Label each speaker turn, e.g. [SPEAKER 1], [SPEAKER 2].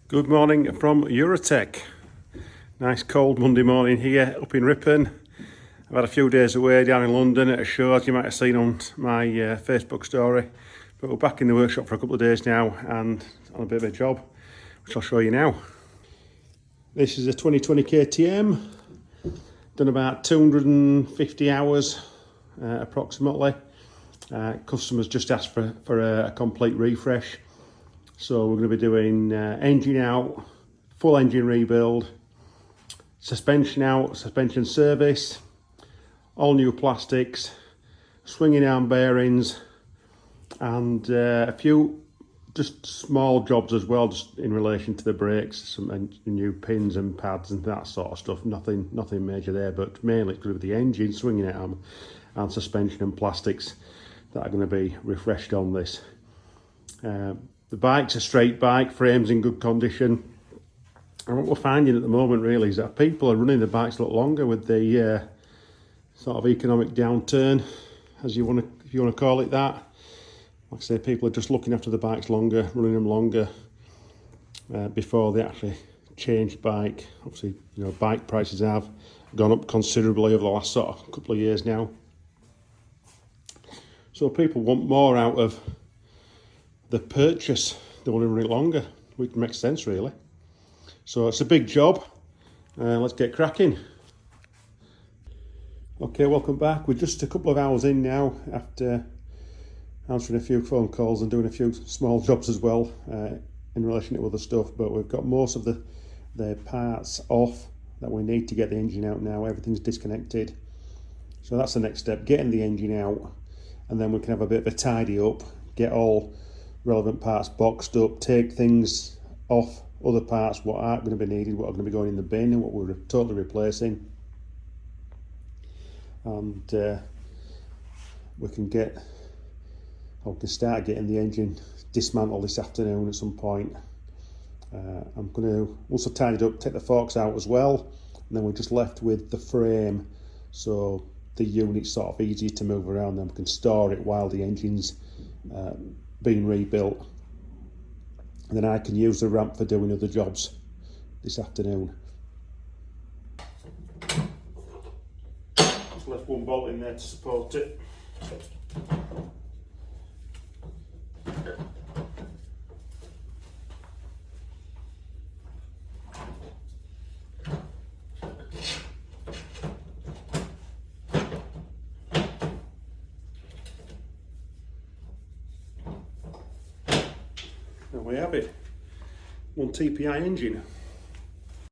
[SPEAKER 1] Good morning from Eurotech. Nice cold Monday morning here up in Ripon. I've had a few days away down in London at a show, as you might have seen on my Facebook story. But we're back in the workshop for a couple of days now and on a bit of a job, which I'll show you now. This is a 2020 KTM. Done about 250 hours approximately. Customers just asked for a complete refresh. So we're going to be doing engine out, full engine rebuild, suspension out, suspension service, all new plastics, swinging arm bearings, and a few just small jobs as well, just in relation to the brakes, some new pins and pads and that sort of stuff. Nothing major there, but mainly it's going to be the engine, swinging arm, and suspension and plastics that are going to be refreshed on this. The bike's a straight bike, frame's in good condition. And what we're finding at the moment really is that people are running the bikes a lot longer with the sort of economic downturn, if you want to call it that. Like I say, people are just looking after the bikes longer, running them longer before they actually change bike. Obviously, bike prices have gone up considerably over the last sort of couple of years now. So people want more out of the purchase. They want to run it longer, which makes sense really. So it's a big job. Let's get cracking. Okay, welcome back. We're just a couple of hours in now after answering a few phone calls and doing a few small jobs as well in relation to other stuff, but we've got most of the parts off that we need to get the engine out now. Everything's disconnected. So that's the next step, getting the engine out, and then we can have a bit of a tidy up, get all relevant parts boxed up, take things off, other parts what aren't going to be needed, what are going to be going in the bin, and what we're totally replacing. And we can start getting the engine dismantled this afternoon at some point. I'm going to, once I've tidied up, take the forks out as well, and then we're just left with the frame, so the unit's sort of easier to move around, and we can store it while the engine's being rebuilt, and then I can use the ramp for doing other jobs this afternoon. Just left one bolt in there to support it. There we have it, one TPI engine.